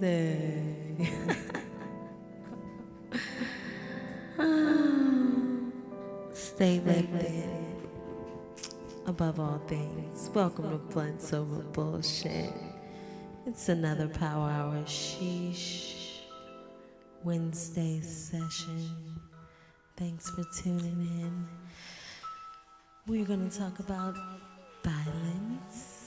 Wednesday. Stay lifted above all things. Welcome to Blunts Over Bullshit. It's another Power Hour Sheesh Wednesday session. Thanks for tuning in. We're going to talk about violence.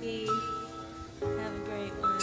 Peace. Have a great one.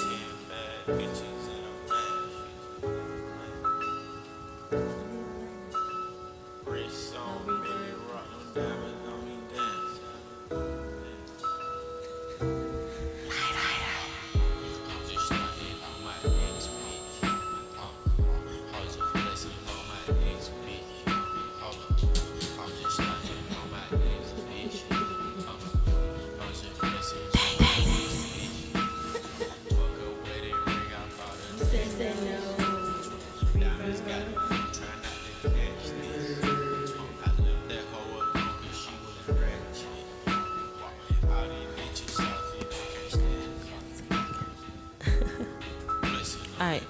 Alright,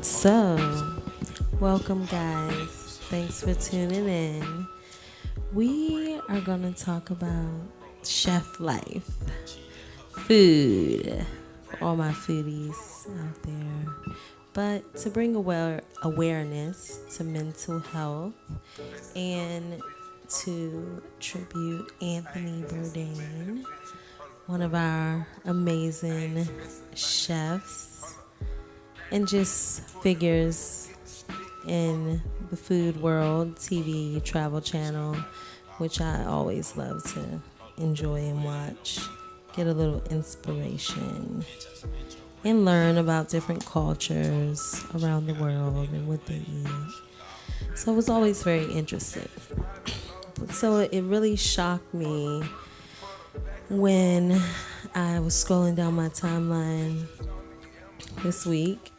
so welcome guys. Thanks for tuning in. We are going to talk about chef life, food, for all my foodies out there. But to bring awareness to mental health and to tribute Anthony Bourdain, one of our amazing chefs and just figures in the food world, TV, Travel Channel, which I always love to enjoy and watch, get a little inspiration, and learn about different cultures around the world and what they eat. So it was always very interesting. So it really shocked me when I was scrolling down my timeline this week,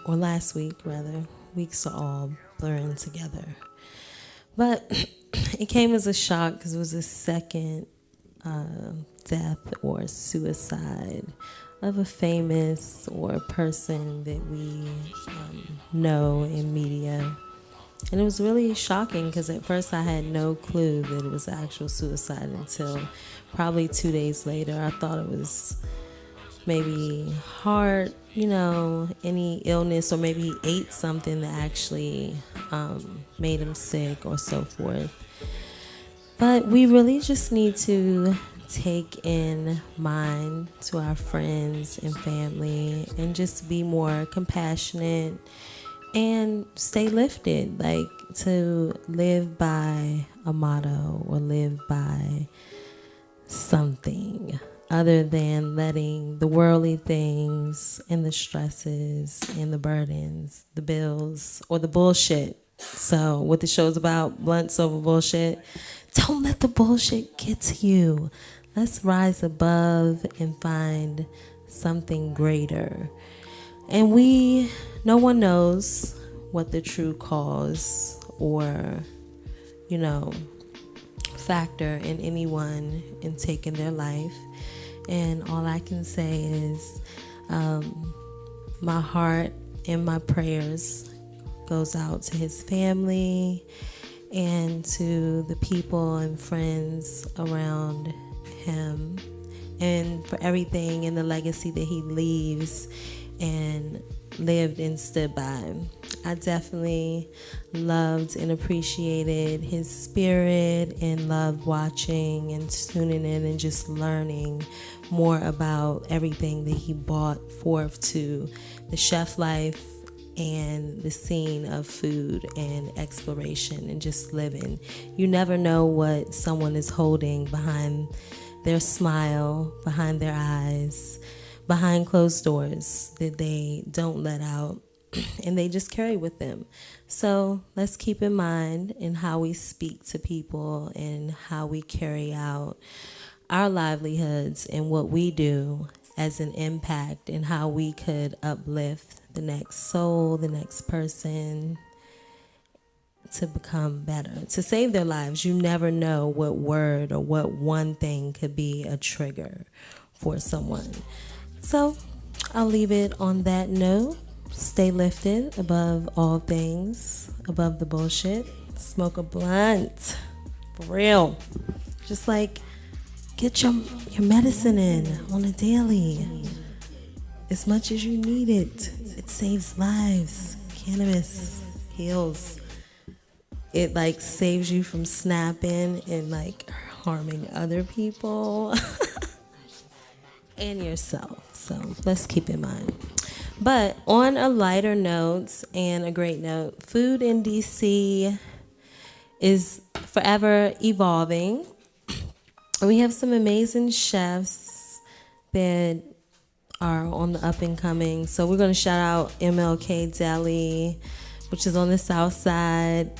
or last week rather. Weeks are all blurring together. But it came as a shock because it was the second death or suicide of a famous or a person that we know in media. And it was really shocking because at first I had no clue that it was actual suicide until probably 2 days later. I thought it was maybe heart, any illness, or maybe he ate something that actually made him sick or so forth. But we really just need to take in mind to our friends and family and just be more compassionate and stay lifted, like to live by a motto or live by something other than letting the worldly things and the stresses and the burdens, the bills, or the bullshit. So what the show's about, Blunts Over Bullshit, don't let the bullshit get to you. Let's rise above and find something greater. And no one knows what the true cause or, factor in anyone in taking their life. And all I can say is my heart and my prayers goes out to his family and to the people and friends around him, and for everything and the legacy that he leaves and lived and stood by. I definitely loved and appreciated his spirit and loved watching and tuning in and just learning more about everything that he brought forth to the chef life and the scene of food and exploration and just living. You never know what someone is holding behind their smile, behind their eyes, behind closed doors that they don't let out and they just carry with them. So let's keep in mind in how we speak to people and how we carry out our livelihoods and what we do as an impact and how we could uplift the next soul, the next person, to become better, to save their lives. You never know what word or what one thing could be a trigger for someone. So I'll leave it on that note. Stay lifted above all things, above the bullshit. Smoke a blunt. For real. Just like get your medicine in on a daily. As much as you need it. It saves lives. Cannabis heals. It like saves you from snapping and like harming other people and yourself. So let's keep in mind. But on a lighter note and a great note, food in DC is forever evolving. We have some amazing chefs that are on the up and coming. So we're going to shout out MLK Deli, which is on the south side.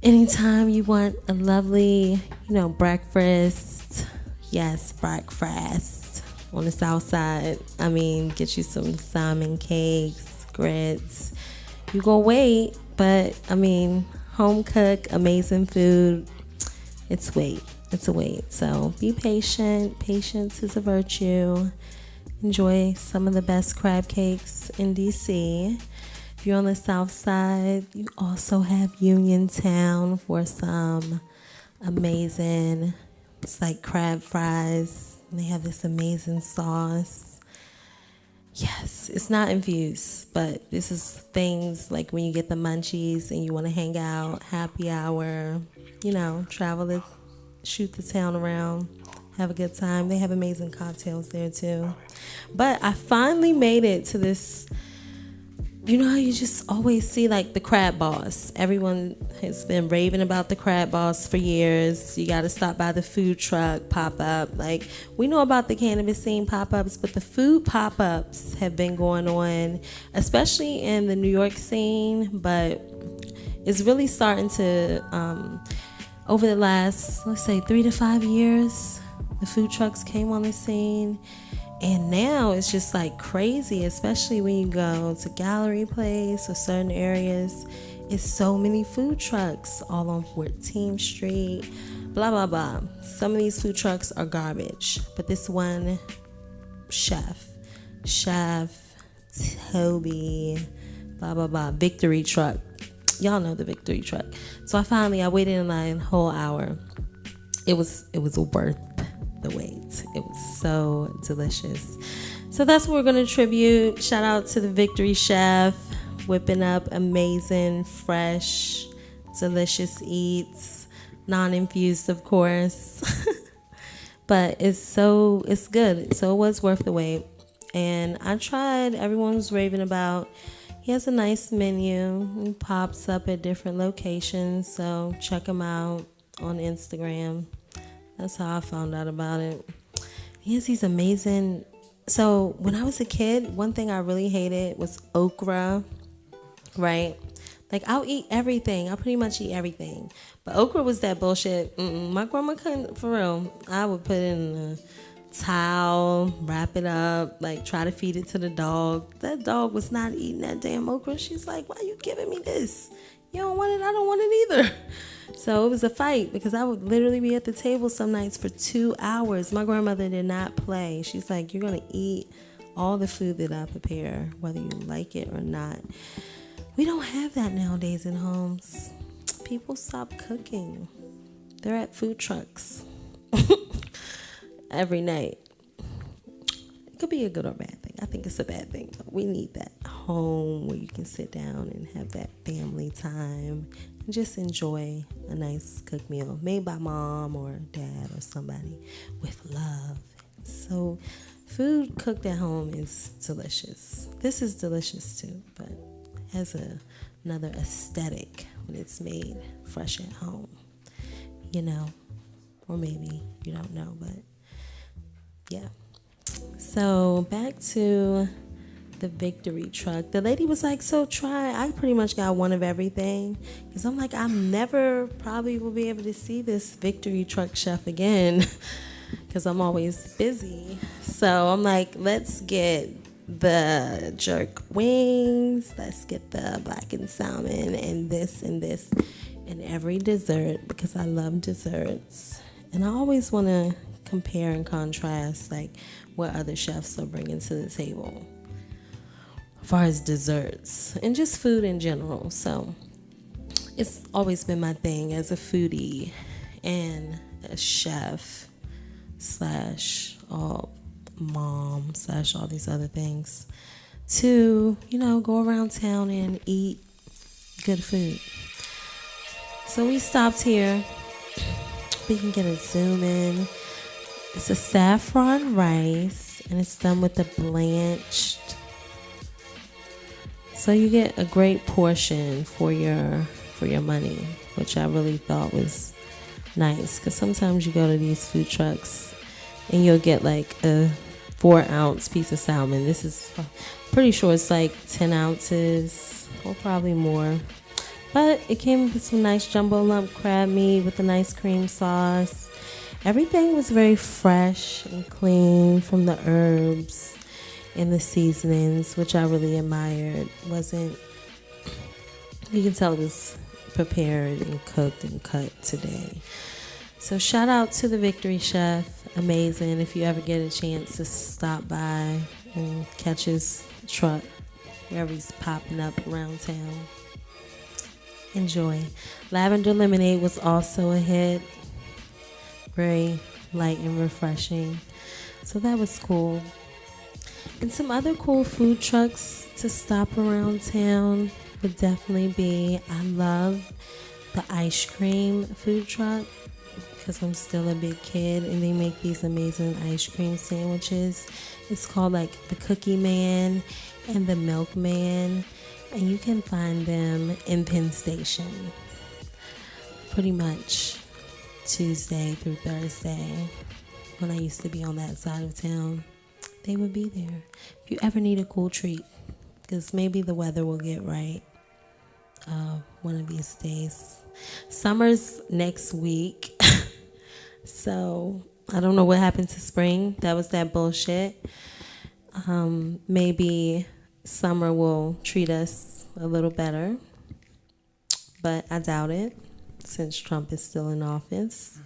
Anytime you want a lovely, breakfast, yes, breakfast on the south side. I mean, get you some salmon cakes, grits. You go wait, but I mean, home cook, amazing food. It's a wait. So be patient. Patience is a virtue. Enjoy some of the best crab cakes in DC. If you're on the south side, you also have Uniontown for some amazing, it's like crab fries. And they have this amazing sauce. Yes, it's not infused, but this is things like when you get the munchies and you want to hang out, happy hour, travel to shoot the town around, have a good time. They have amazing cocktails there too. But I finally made it to this. You know how you just always see like the Crab Boss. Everyone has been raving about the Crab Boss for years. You got to stop by the food truck pop-up. Like, we know about the cannabis scene pop-ups, but the food pop-ups have been going on, especially in the New York scene. But it's really starting to, over the last, let's say, 3 to 5 years, the food trucks came on the scene. And now it's just like crazy, especially when you go to Gallery Place or certain areas. It's so many food trucks all on 14th Street, blah, blah, blah. Some of these food trucks are garbage. But this one chef, Toby, blah, blah, blah, Victory Truck. Y'all know the Victory Truck. So I waited in line a whole hour. It was worth the wait. It was so delicious. So that's what we're going to tribute. Shout out to the Victory Chef, whipping up amazing, fresh, delicious eats, non-infused, of course. But it's good. So it was worth the wait. And I tried. Everyone was raving about. He has a nice menu. He pops up at different locations. So check him out on Instagram. That's how I found out about it. He has these amazing. So when I was a kid, one thing I really hated was okra, right? Like, I'll eat everything. I'll pretty much eat everything. But okra was that bullshit. My grandma couldn't, for real. I would put it in a towel, wrap it up, like try to feed it to the dog. That dog was not eating that damn okra. She's like, why are you giving me this? You don't want it, I don't want it either. So it was a fight because I would literally be at the table some nights for 2 hours. My grandmother did not play. She's like, you're going to eat all the food that I prepare, whether you like it or not. We don't have that nowadays in homes. People stop cooking. They're at food trucks every night. It could be a good or bad thing. I think it's a bad thing. We need that home where you can sit down and have that family time and just enjoy a nice cooked meal made by mom or dad or somebody with love. So food cooked at home is delicious. This is delicious too, but it has another aesthetic when it's made fresh at home. Or maybe you don't know, but yeah. So back to the Victory Truck. The lady was like, so try. I pretty much got one of everything. Because I'm like, I'm never probably will be able to see this Victory Truck chef again. Because I'm always busy. So I'm like, let's get the jerk wings. Let's get the blackened salmon and this and this and every dessert because I love desserts. And I always want to compare and contrast like what other chefs are bringing to the table as far as desserts and just food in general. So it's always been my thing as a foodie and a chef slash mom slash all these other things to, go around town and eat good food. So we stopped here. We can get a zoom in. It's a saffron rice and it's done with the blanched. So you get a great portion for your money, which I really thought was nice because sometimes you go to these food trucks and you'll get like a 4-ounce piece of salmon. This is pretty sure it's like 10 ounces or probably more. But it came with some nice jumbo lump crab meat with a nice cream sauce. Everything was very fresh and clean from the herbs and the seasonings, which I really admired. You can tell it was prepared and cooked and cut today. So shout out to the Victory Chef. Amazing. If you ever get a chance to stop by and catch his truck wherever he's popping up around town, enjoy. Lavender lemonade was also a hit. Very light and refreshing. So that was cool. And some other cool food trucks to stop around town would definitely be, I love the ice cream food truck because I'm still a big kid and they make these amazing ice cream sandwiches. It's called like the Cookie Man and the Milkman, and you can find them in Penn Station pretty much Tuesday through Thursday. When I used to be on that side of town, they would be there. If you ever need a cool treat, because maybe the weather will get right one of these days. Summer's next week. So I don't know what happened to spring. That was that bullshit. Maybe summer will treat us a little better, but I doubt it since Trump is still in office.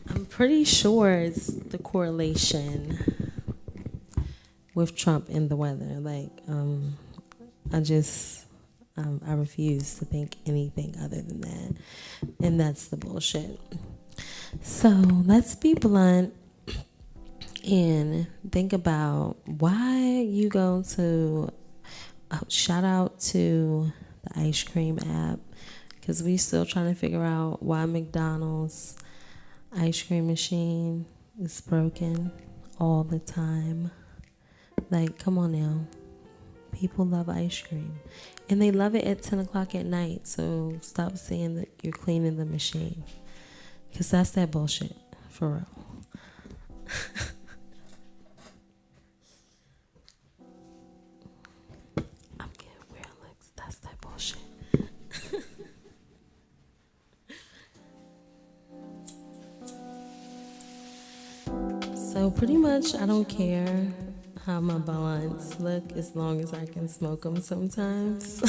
I'm pretty sure it's the correlation with Trump and the weather. Like, I refuse to think anything other than that. And that's the bullshit. So let's be blunt and think about why you go to, shout out to the ice cream app, because we still trying to figure out why McDonald's ice cream machine is broken all the time. Like, come on now. People love ice cream. And they love it at 10 o'clock at night. So stop saying that you're cleaning the machine. Because that's that bullshit. For real. I'm getting weird looks. That's that bullshit. So pretty much I don't care how my blunts look as long as I can smoke them sometimes.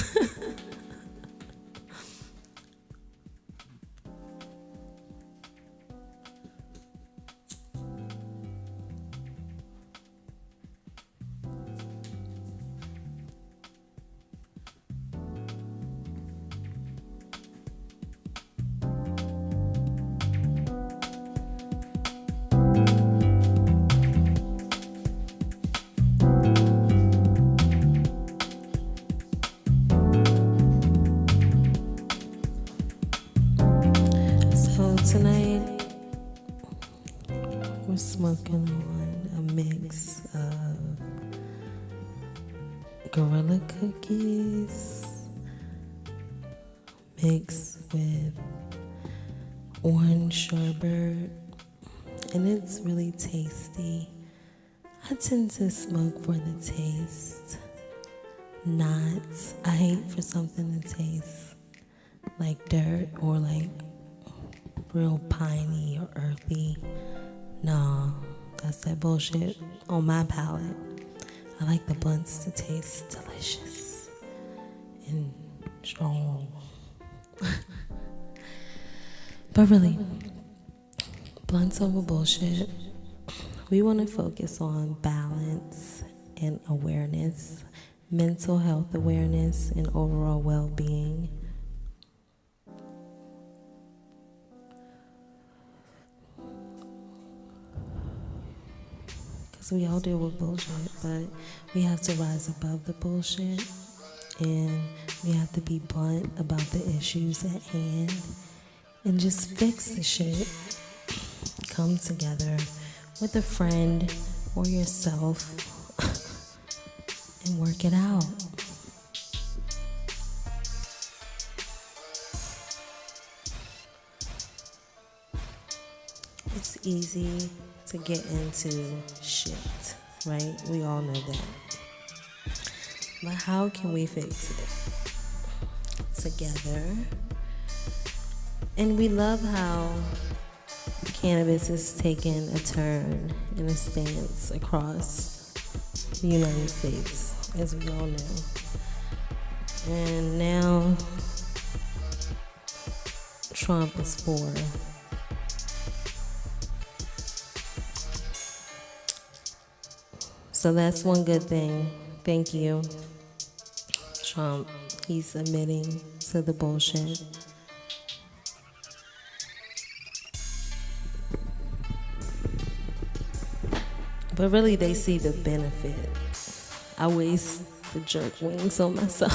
Tonight, we're smoking on a mix of Gorilla cookies mixed with orange sherbet, and it's really tasty. I tend to smoke for the taste, I hate for something to taste like dirt or like real piney or earthy. No, that's that bullshit on my palate. I like the blunts to taste delicious and strong. But really, blunts over bullshit. We want to focus on balance and awareness, mental health awareness, and overall well-being. Because we all deal with bullshit, but we have to rise above the bullshit, and we have to be blunt about the issues at hand and just fix the shit. Come together with a friend or yourself and work it out. It's easy to get into shit, right? We all know that. But how can we fix it? Together. And we love how cannabis is taking a turn and a stance across the United States, as we all know. And now Trump is for. So that's one good thing. Thank you, Trump. He's admitting to the bullshit. But really, they see the benefit. I waste the jerk wings on myself.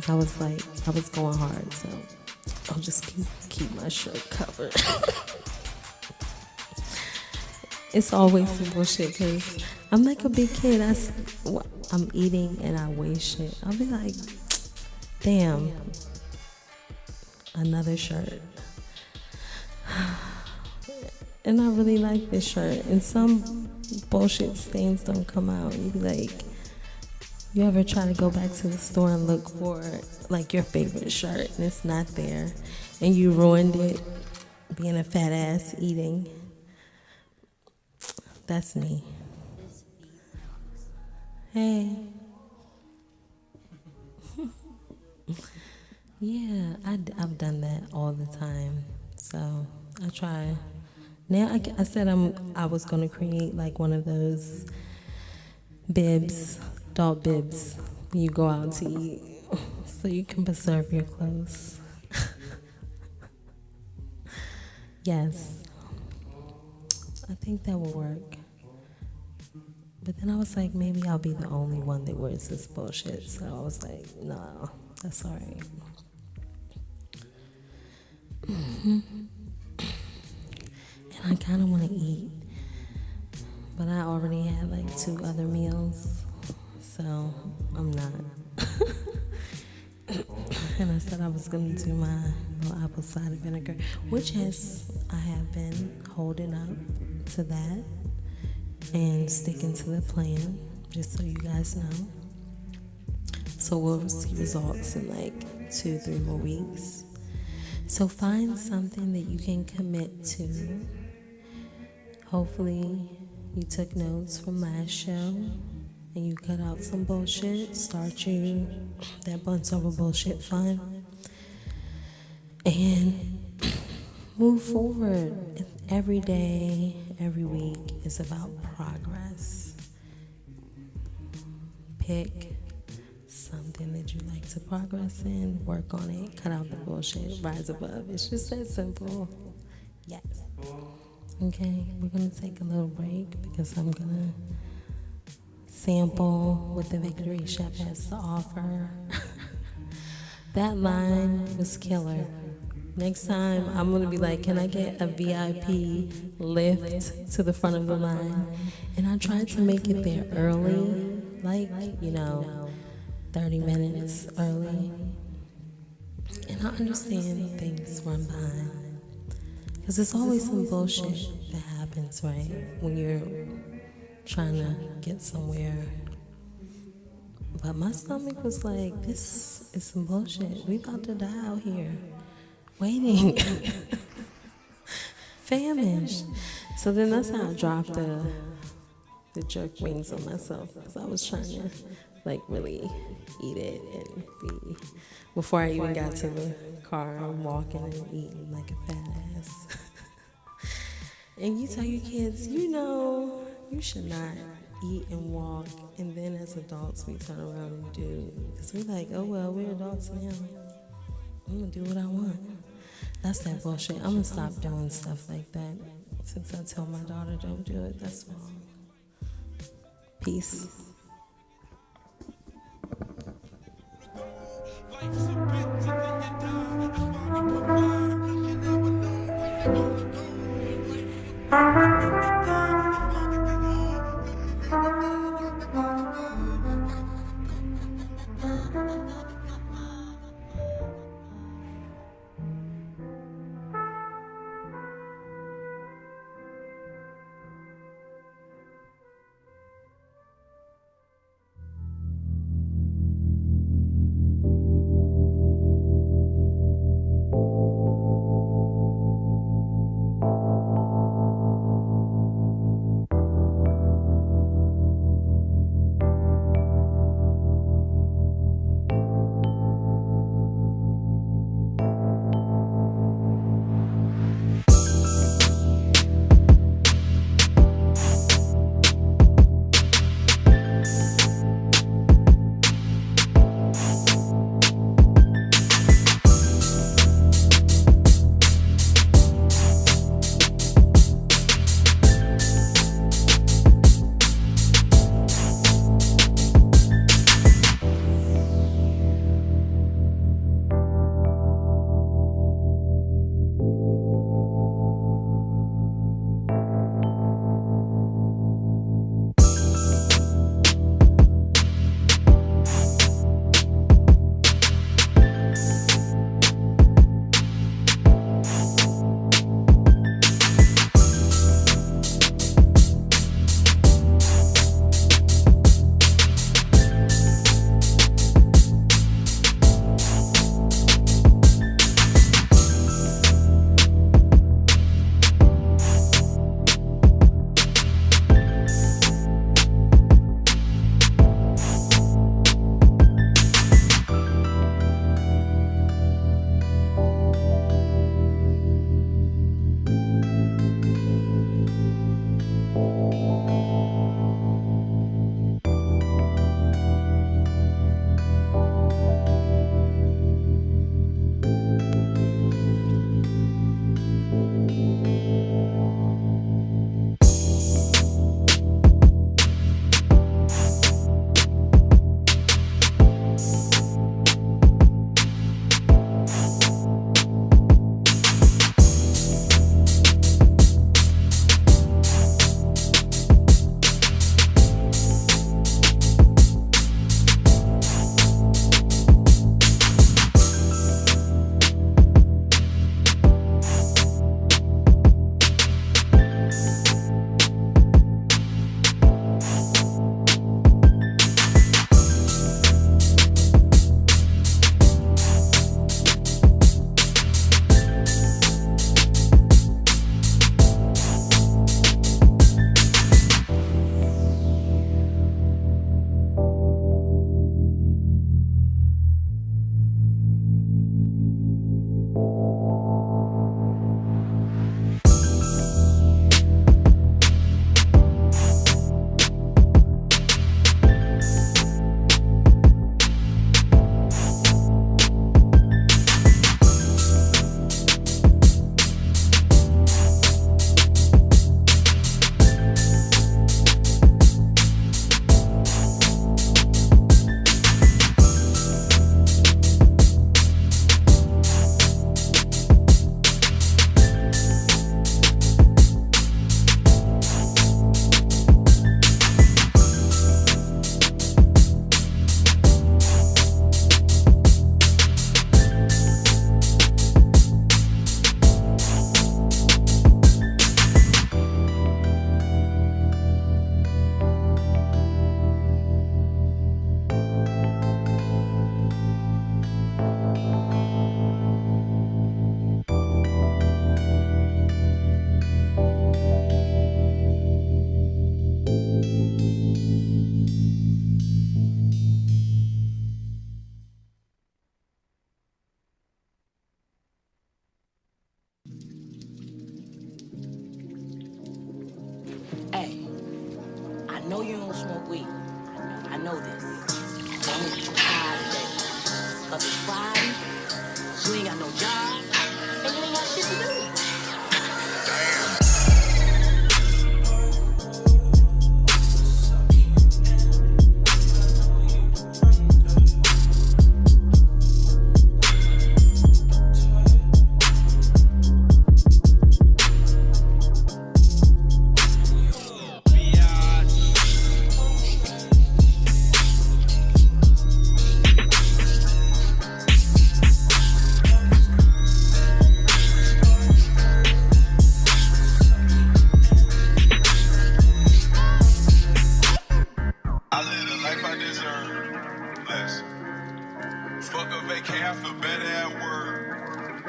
I was going hard, so I'll just keep my shirt covered. It's always some bullshit because I'm like a big kid. I'm eating and I waste shit. I'll be like, damn, another shirt. And I really like this shirt. And some bullshit stains don't come out. You be like, you ever try to go back to the store and look for like your favorite shirt and it's not there, and you ruined it being a fat ass eating? That's me. Hey. Yeah, I've done that all the time. So I try. Now I said I was gonna create like one of those bibs, adult bibs, when you go out to eat, so you can preserve your clothes. Yes, I think that will work. But then I was like, maybe I'll be the only one that wears this bullshit. So I was like, no, that's all right. And I kind of want to eat, but I already had like 2 other meals, so I'm not. And I said I was going to do my little apple cider vinegar, which I have been holding up to that and sticking to the plan, just so you guys know. So we'll see results in like 2-3 more weeks. So find something that you can commit to. Hopefully you took notes from last show and you cut out some bullshit. Start you that bunch over bullshit fun. And move forward. Every day, every week is about progress. Pick something that you like to progress in, work on it, cut out the bullshit, rise above. It's just that simple. Yes. Okay, we're gonna take a little break because I'm gonna sample what the Victory Chef has to offer. That line was killer. Next time, I'm gonna be like, can I get a VIP lift to the front of the line? And I tried to make it there early, like, 30 minutes early. And I understand things run behind. Because there's always some bullshit that happens, right? When you're trying to get somewhere. But my stomach was like, this is some bullshit. We about to die out here. Waiting. Famished. So then that's how I dropped the jerk wings on myself because I was trying to like really eat it and be. Before I even got to the car, I'm walking and eating like a fat ass. And you tell your kids, you know, you should not eat and walk, and then as adults we turn around and do. Because we're like, oh well, we're adults now. I'm gonna do what I want. That's that bullshit. I'm gonna stop doing stuff like that. Since I tell my daughter don't do it, that's wrong. Peace. know you don't smoke weed. I know this. I'm tired today. Cause it's Friday, you ain't got no job, and you ain't got shit to do. I live the life I deserve. Less. Fuck a vacay, I feel better at work.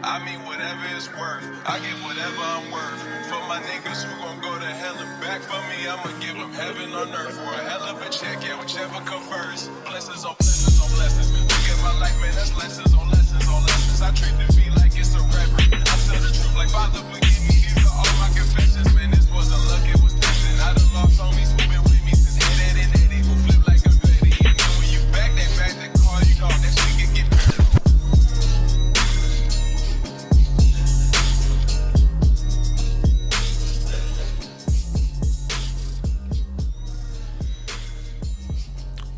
I mean, whatever it's worth. I get whatever I'm worth. For my niggas who gon' go to hell and back for me, I'ma give them heaven on earth for a hell of a check. Yeah, whichever come first. Blessings on blessings on blessings. Look at my life, man, that's lessons on lessons on lessons. I treat the beat like it's a rapper. I tell the truth like Father, forgive me. These are all my confessions, man. This wasn't luck, it was testing. I done lost homies who been with me since 80 who flip like a fatty. And then when you back, they back the car, you know that shit can get better.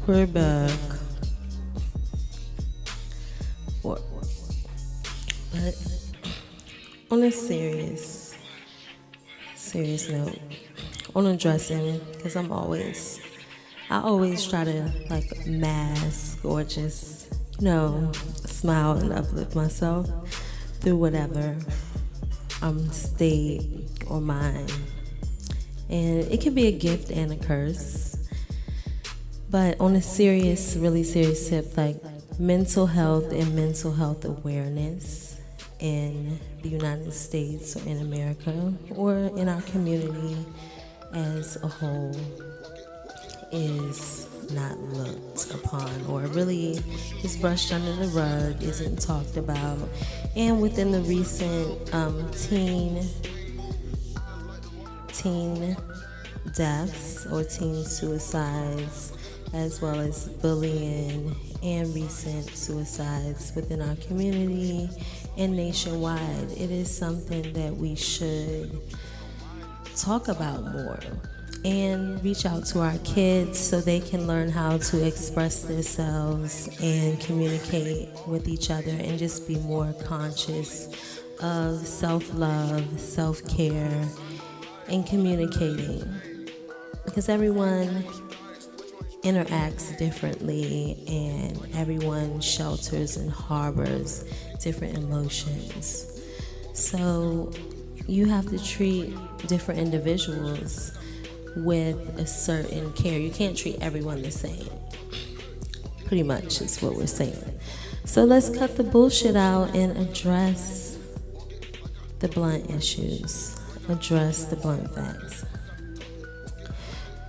We're back. But on a serious note, on addressing, because I always try to like mask or just, smile and uplift myself through whatever state or mind. And it can be a gift and a curse. But on a really serious tip, like mental health and mental health awareness in the United States or in America or in our community as a whole is not looked upon or really is brushed under the rug, isn't talked about. And within the recent teen deaths or teen suicides, as well as bullying and recent suicides within our community and nationwide, it is something that we should talk about more and reach out to our kids so they can learn how to express themselves and communicate with each other and just be more conscious of self-love, self-care, and communicating. Because everyone interacts differently and everyone shelters and harbors different emotions. So you have to treat different individuals with a certain care. You can't treat everyone the same. Pretty much is what we're saying. So let's cut the bullshit out and address the blunt issues. Address the blunt facts.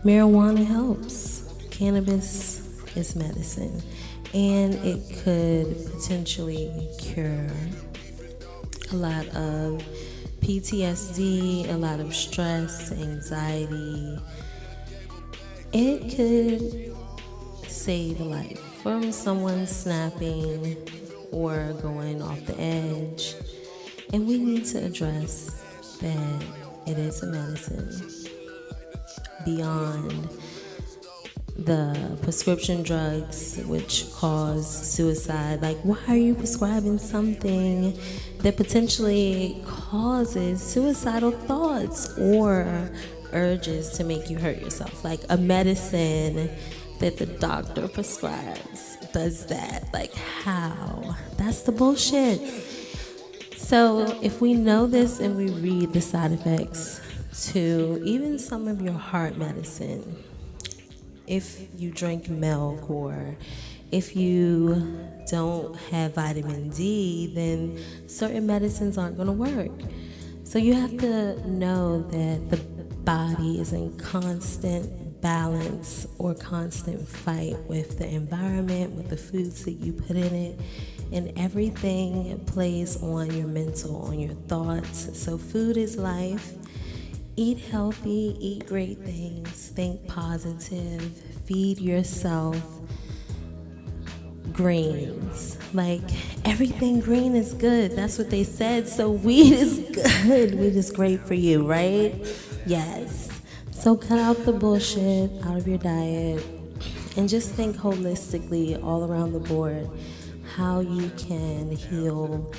Marijuana helps. Cannabis is medicine, and it could potentially cure a lot of PTSD, a lot of stress, anxiety. It could save a life from someone snapping or going off the edge, and we need to address that it is a medicine beyond the prescription drugs which cause suicide. Like, why are you prescribing something that potentially causes suicidal thoughts or urges to make you hurt yourself? Like a medicine that the doctor prescribes does that. Like, how? That's the bullshit. So if we know this and we read the side effects to even some of your heart medicine, if you drink milk or if you don't have vitamin D, then certain medicines aren't going to work. So you have to know that the body is in constant balance or constant fight with the environment, with the foods that you put in it, and everything plays on your mental, on your thoughts. So food is life. Eat healthy, eat great things, think positive, feed yourself greens. Like, everything green is good. That's what they said. So weed is good. Weed is great for you, right? Yes. So cut out the bullshit out of your diet and just think holistically all around the board how you can heal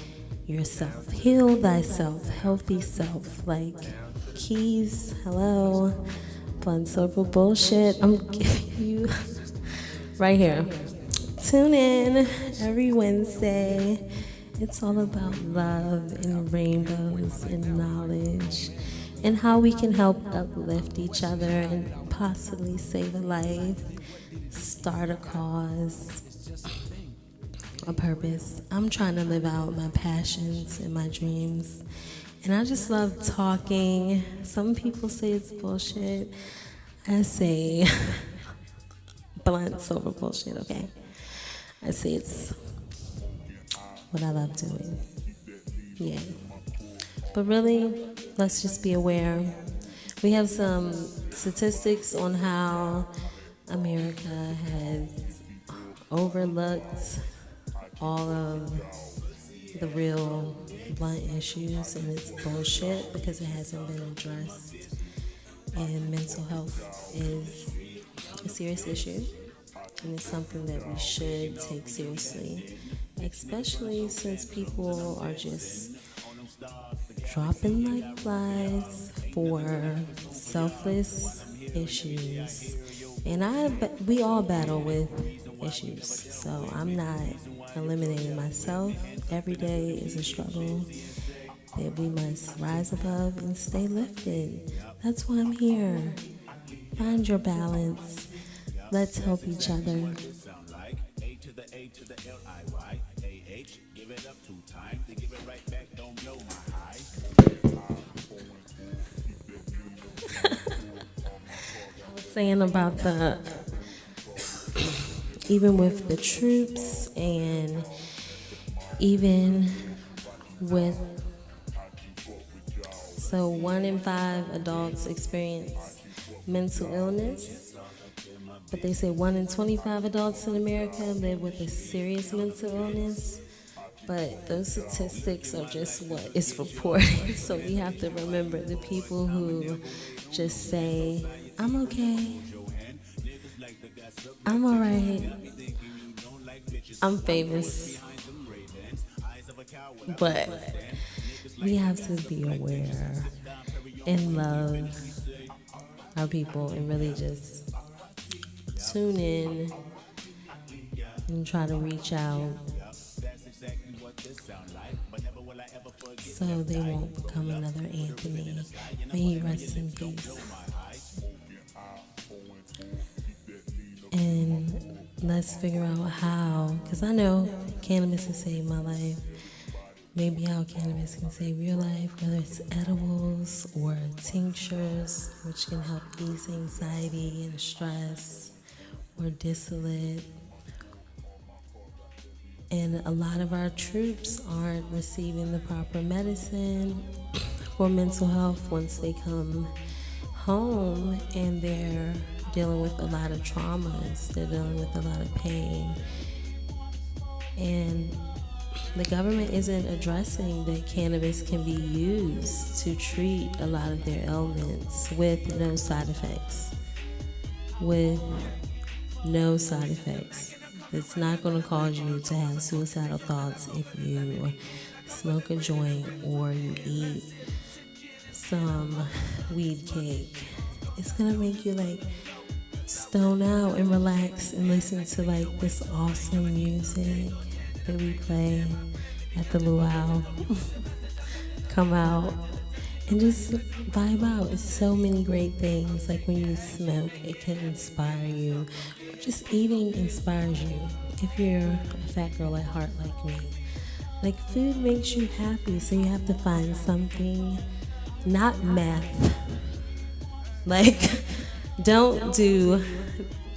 yourself. Heal thyself, healthy self. Like Keys, hello. Fun circle bullshit. I'm giving you right here. Tune in every Wednesday. It's all about love and rainbows and knowledge and how we can help uplift each other and possibly save a life, start a cause, a purpose. I'm trying to live out my passions and my dreams. And I just love talking. Some people say it's bullshit. I say blunts over bullshit, okay? I say it's what I love doing. Yeah. But really, let's just be aware. We have some statistics on how America has overlooked all of the real blunt issues, and it's bullshit because it hasn't been addressed. And mental health is a serious issue, and it's something that we should take seriously, especially since people are just dropping like flies for selfless issues. And we all battle with issues, so I'm not eliminating myself. Every day is a struggle that we must rise above and stay lifted. That's why I'm here. Find your balance. Let's help each other. I was saying about even with the troops and even with, so 1 in 5 adults experience mental illness, but they say 1 in 25 adults in America live with a serious mental illness. But those statistics are just what is reported. So we have to remember the people who just say, I'm okay, I'm all right, I'm famous. But we have to be aware and love our people and really just tune in and try to reach out so they won't become another Anthony. May he rest in peace. And let's figure out how, because I know cannabis has saved my life. Maybe how cannabis can save your life, whether it's edibles or tinctures, which can help ease anxiety and stress, or distillate. And a lot of our troops aren't receiving the proper medicine for mental health once they come home, and they're dealing with a lot of traumas. They're dealing with a lot of pain. And the government isn't addressing that cannabis can be used to treat a lot of their ailments with no side effects. With no side effects. It's not going to cause you to have suicidal thoughts if you smoke a joint or you eat some weed cake. It's going to make you like stone out and relax and listen to like this awesome music that we play at the luau. Come out and just vibe out. It's so many great things. Like when you smoke, it can inspire you. Or just eating inspires you. If you're a fat girl at heart like me. Like food makes you happy, so you have to find something, not meth. Like, don't do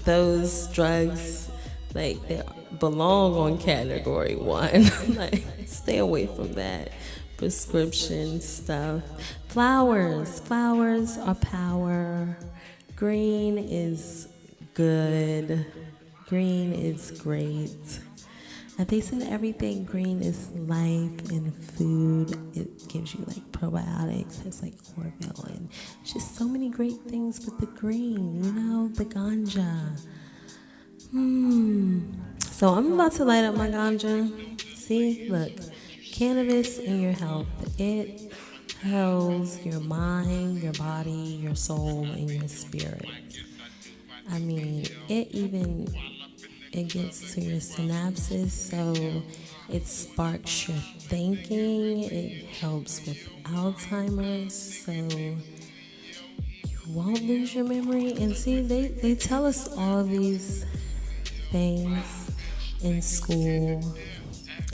those drugs like they belong on category 1. Like, stay away from that prescription stuff. Flowers Stars are power. Green is good. Green is great. They said everything green is life and food. It gives you like probiotics. It's like chlorophyll and just so many great things with the green, you know, the ganja. So I'm about to light up my ganja. See, look, cannabis in your health. It heals your mind, your body, your soul, and your spirit. I mean, it gets to your synapses, so it sparks your thinking. It helps with Alzheimer's, so you won't lose your memory. And see, they tell us all these things in school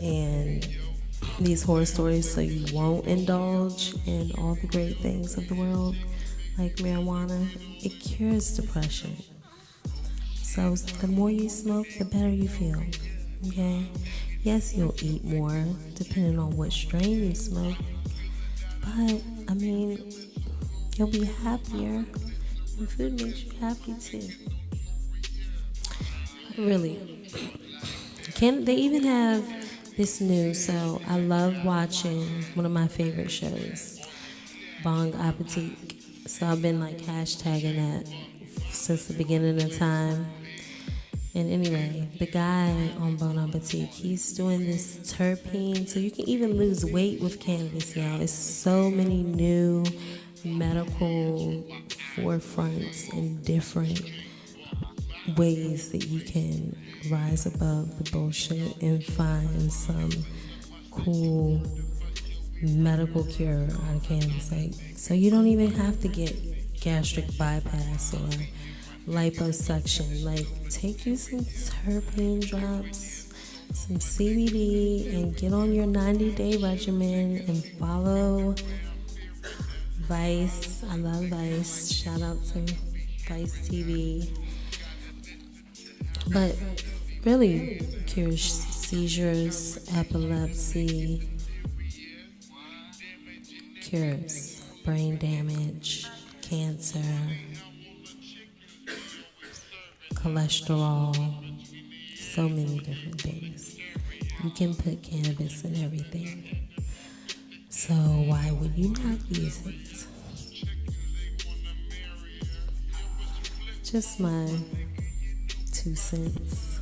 and these horror stories so you won't indulge in all the great things of the world, like marijuana. It cures depression. So the more you smoke, the better you feel, okay? Yes, you'll eat more, depending on what strain you smoke. But, I mean, you'll be happier, and food makes you happy too. Really. They even have this new, so I love watching one of my favorite shows, Bon Appetit. So I've been like hashtagging that since the beginning of time. And anyway, the guy on Bon Appetit, he's doing this terpene, so you can even lose weight with cannabis, y'all. It's so many new medical forefronts and different ways that you can rise above the bullshit and find some cool medical cure out of cannabis. Like, so you don't even have to get gastric bypass or liposuction. Like, take you some terpene drops, some CBD, and get on your 90-day regimen and follow Vice. I love Vice. Shout out to Vice TV. But really cures seizures, epilepsy, cures brain damage, cancer, cholesterol, so many different things. You can put cannabis in everything. So why would you not use it? Just my 2 cents.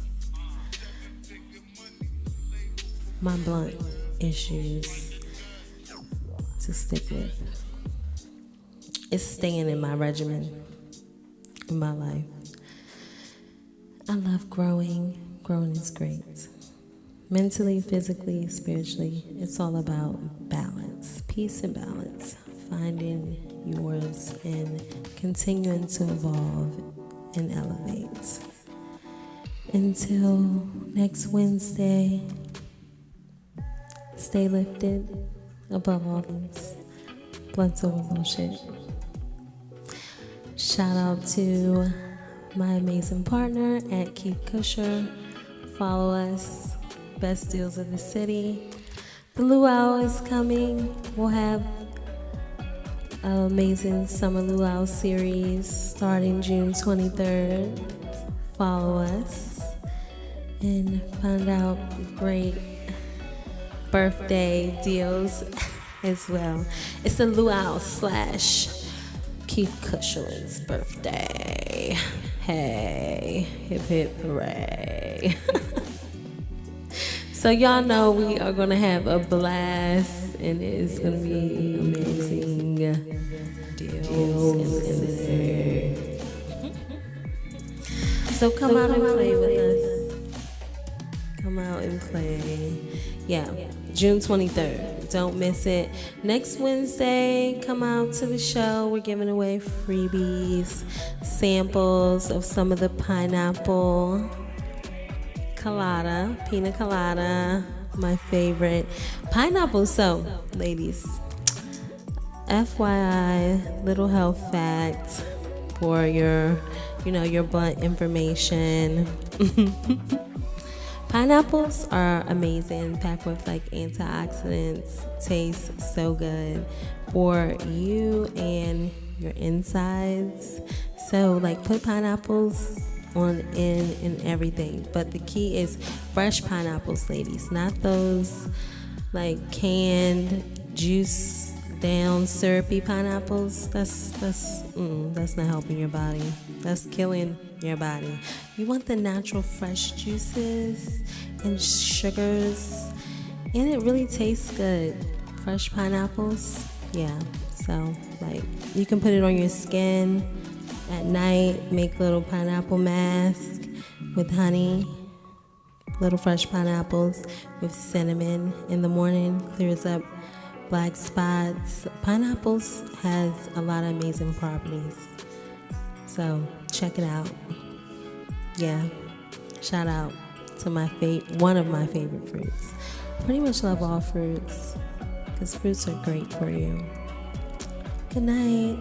My blunt issues to stick with. It's staying in my regimen, in my life. I love growing. Growing is great. Mentally, physically, spiritually, it's all about balance, peace and balance, finding yours and continuing to evolve and elevate. Until next Wednesday, stay lifted above all things. Blunts over bullshit. Shout out to my amazing partner at Keith Kusher. Follow us. Best deals of the city. The luau is coming. We'll have an amazing summer luau series starting June 23rd. Follow us and find out great birthday deals as well. It's the luau / Keith Kusher's birthday. Hey, hip hip hooray. So y'all know we are gonna have a blast, and it's gonna be amazing deals in there. So come out and play with us. Come out and play. Yeah, June 23rd. Don't miss it. Next Wednesday, come out to the show. We're giving away freebies, samples of some of the pineapple colada, pina colada, my favorite pineapple. So, ladies, FYI, little health fact for your blunt information. Pineapples are amazing, packed with like antioxidants, taste so good for you and your insides. So like put pineapples on in everything. But the key is fresh pineapples, ladies, not those like canned juice down syrupy pineapples. That's not helping your body. That's killing your body. You want the natural fresh juices and sugars, and it really tastes good. Fresh pineapples, yeah. So like you can put it on your skin at night, make little pineapple mask with honey, little fresh pineapples with cinnamon in the morning, clears up black spots. Pineapples has a lot of amazing properties. So check it out. Yeah, shout out to one of my favorite fruits. Pretty much love all fruits because fruits are great for you. Good night.